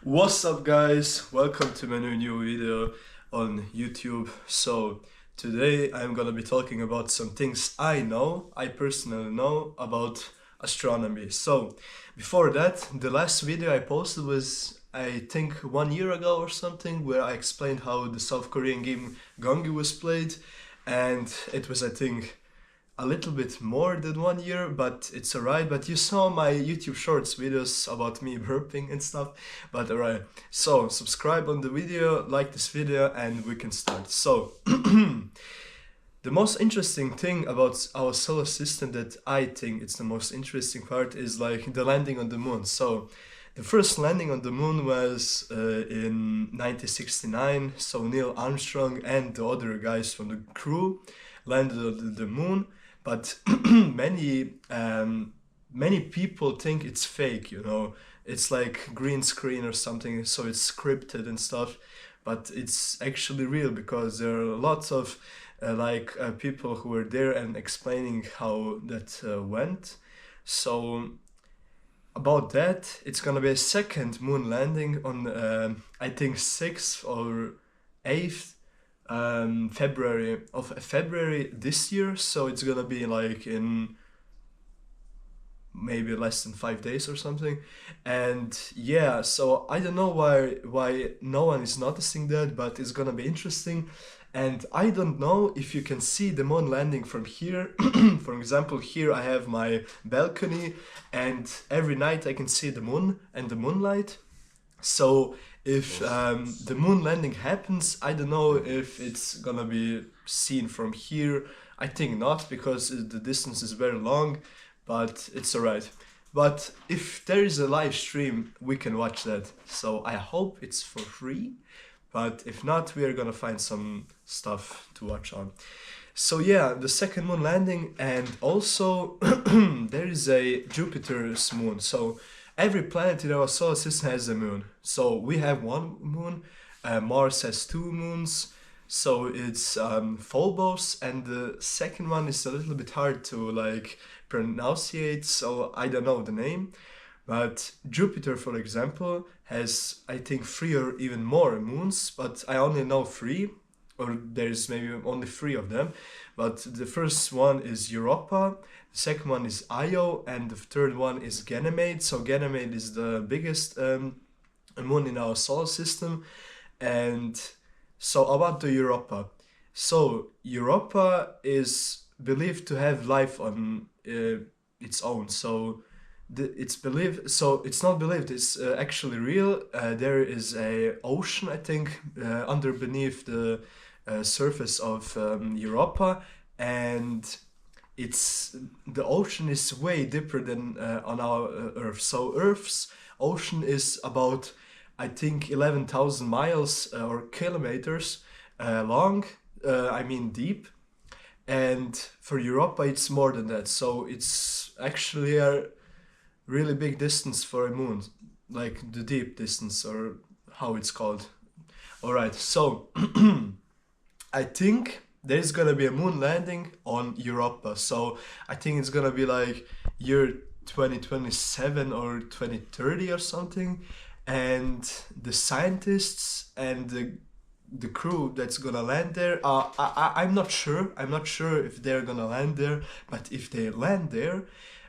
What's up, guys? Welcome to my new video on YouTube. So today I'm gonna be talking about some things I personally know about astronomy. So before that, the last video I posted was I think 1 year ago or something, where I explained how the South Korean game Gangi was played, and it was, I think, a little bit more than 1 year, but it's alright. But you saw my YouTube Shorts videos about me burping and stuff, but alright. So subscribe on the video, like this video, and we can start. So the most interesting thing about our solar system, that I think it's the most interesting part, is like the landing on the moon. So the first landing on the moon was in 1969. So Neil Armstrong and the other guys from the crew landed on the moon, but many people think it's fake. It's like green screen or something, so it's scripted and stuff. But it's actually real, because there are lots of people who were there and explaining how that went. So about that, it's gonna be a second moon landing on I think 6th or 8th February this year. So it's gonna be like in maybe less than 5 days or something. And yeah, so I don't know why no one is noticing that, but it's gonna be interesting. And I don't know if you can see the moon landing from here. For example, here I have my balcony, and every night I can see the moon and the moonlight. So if the moon landing happens, I don't know if it's gonna be seen from here. I think not, because the distance is very long, but it's alright. But if there is a live stream, we can watch that. So I hope it's for free, but if not, we are gonna find some stuff to watch on. So yeah, the second moon landing, and also there is a Jupiter's moon. So every planet in our solar system has a moon. So we have one moon, Mars has two moons, so it's Phobos, and the second one is a little bit hard to pronunciate, so I don't know the name. But Jupiter, for example, has, I think, 3 or even more moons, but I only know 3, or there's maybe only 3 of them. But the first one is Europa, the second one is Io, and the third one is Ganymede. So Ganymede is the biggest moon in our solar system. And so about the Europa. So Europa is believed to have life on its own. So it's believed, so it's not believed, it's actually real. There is a ocean, I think, under beneath the surface of Europa, and the ocean is way deeper than on our Earth. So Earth's ocean is about, I think, 11,000 miles or kilometers long. I mean deep. And for Europa, it's more than that. So it's actually a really big distance for a moon, like the deep distance, or how it's called. All right, so I think there's gonna be a moon landing on Europa. So I think it's gonna be like year 2027 or 2030 or something. And the scientists and the crew that's gonna land there, I'm not sure. I'm not sure if they're gonna land there, but if they land there,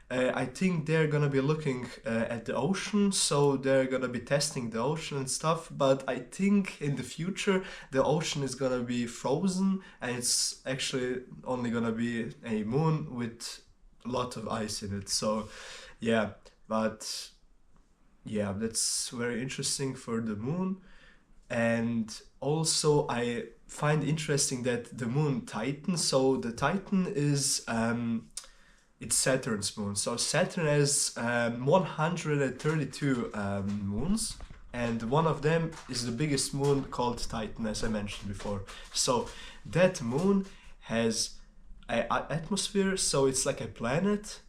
I think they're gonna be looking at the ocean, so they're gonna be testing the ocean and stuff. But I think in the future the ocean is gonna be frozen, and it's actually only gonna be a moon with a lot of ice in it. So yeah, but yeah, that's very interesting for the moon. And also I find interesting that the moon Titan, so the Titan is it's Saturn's moon. So Saturn has 132 moons, and one of them is the biggest moon, called Titan, as I mentioned before. So that moon has an atmosphere, so it's like a planet,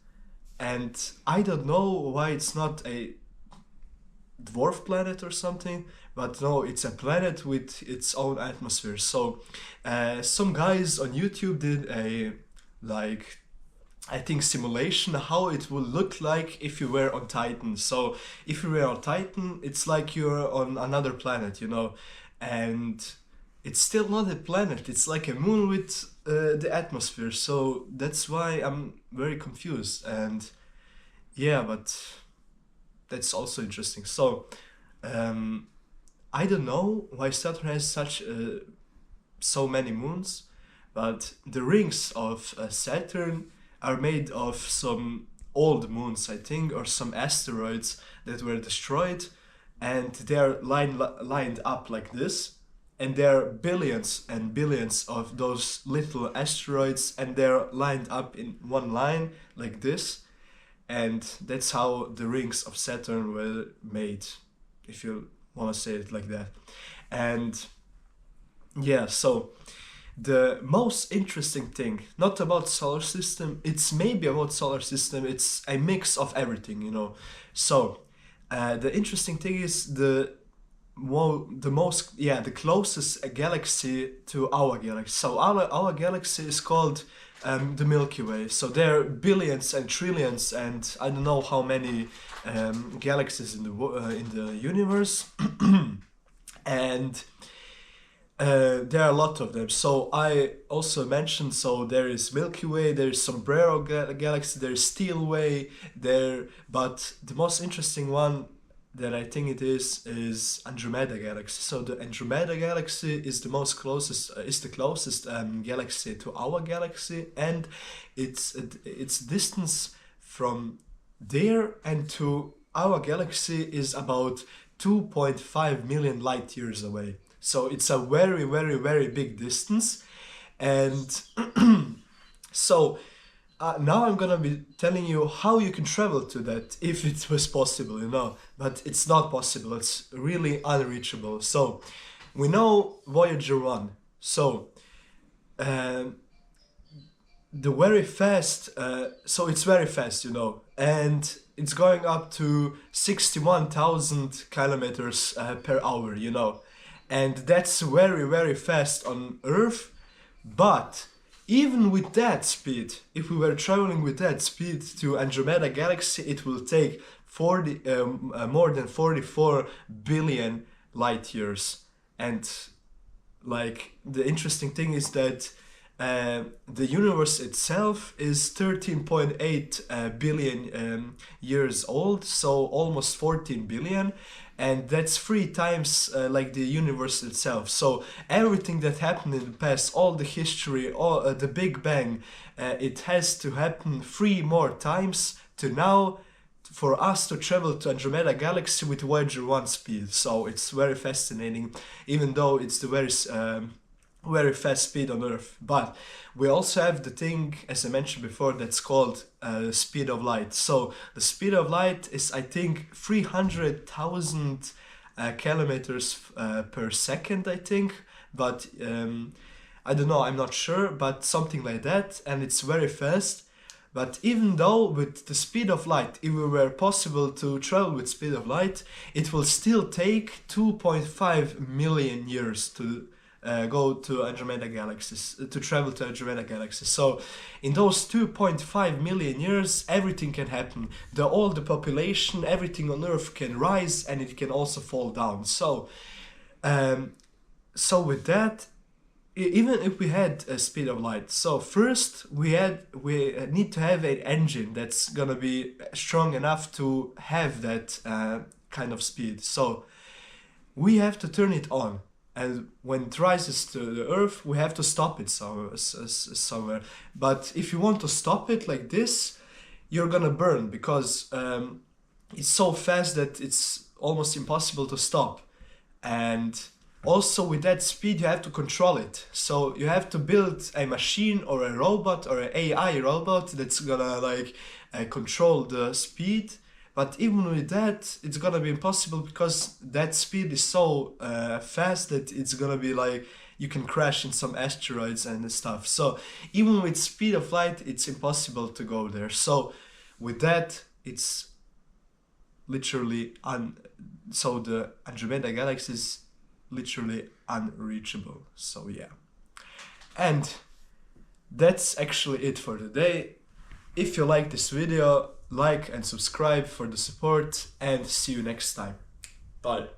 and I don't know why it's not a dwarf planet or something, but no, it's a planet with its own atmosphere. So some guys on YouTube did a I think, simulation how it will look like if you were on Titan. So if you were on Titan, it's like you're on another planet, you know, and it's still not a planet. It's like a moon with the atmosphere. So that's why I'm very confused. And yeah, but that's also interesting. So um, I don't know why Saturn has such so many moons, but the rings of Saturn are made of some old moons, I think, or some asteroids that were destroyed, and they are lined up like this. And there are billions and billions of those little asteroids, and they're lined up in one line like this. And that's how the rings of Saturn were made, if you want to say it like that. And yeah, so the most interesting thing, not about solar system, it's maybe about solar system, it's a mix of everything, you know. So the interesting thing is the closest galaxy to our galaxy. So our galaxy is called the Milky Way. So there are billions and trillions and I don't know how many galaxies in the universe, and there are a lot of them. So I also mentioned, so there is Milky Way, there is Sombrero Galaxy, there is Steelway, but the most interesting one that I think it is Andromeda Galaxy. So the Andromeda Galaxy is the closest galaxy to our galaxy, and its distance from there and to our galaxy is about 2.5 million light years away. So it's a very, very, very big distance. And so now I'm gonna be telling you how you can travel to that if it was possible, you know. But it's not possible, it's really unreachable. So we know Voyager 1. So um, the very fast, so it's very fast, you know, and it's going up to 61,000 kilometers per hour, you know, and that's very, very fast on Earth. But even with that speed, if we were traveling with that speed to Andromeda Galaxy, it will take more than 44 billion light years. And like the interesting thing is that the universe itself is 13.8 billion years old, so almost 14 billion, and that's 3 times like the universe itself. So everything that happened in the past, all the history, all the Big Bang, it has to happen 3 more times to now for us to travel to Andromeda Galaxy with Voyager 1 speed. So it's very fascinating, even though it's the very fast speed on Earth. But we also have the thing, as I mentioned before, that's called speed of light. So the speed of light is, I think, 300,000 kilometers per second, I think. But I don't know, I'm not sure, but something like that. And it's very fast. But even though with the speed of light, if it were possible to travel with speed of light, it will still take 2.5 million years to go to Andromeda galaxies, to travel to Andromeda galaxies. So in those 2.5 million years, everything can happen. All the population, everything on Earth can rise and it can also fall down. So so with that, even if we had a speed of light, so first we need to have an engine that's gonna be strong enough to have that kind of speed. So we have to turn it on, and when it rises to the Earth, we have to stop it somewhere. But if you want to stop it like this, you're gonna burn, because it's so fast that it's almost impossible to stop. And also with that speed, you have to control it. So you have to build a machine or a robot or an AI robot that's gonna like control the speed. But even with that, it's gonna be impossible, because that speed is so fast that it's gonna be like you can crash in some asteroids and stuff. So even with speed of light, it's impossible to go there. So with that, it's literally so the Andromeda Galaxy is literally unreachable. So yeah, and that's actually it for today. If you like this video, like and subscribe for the support, and see you next time. Bye.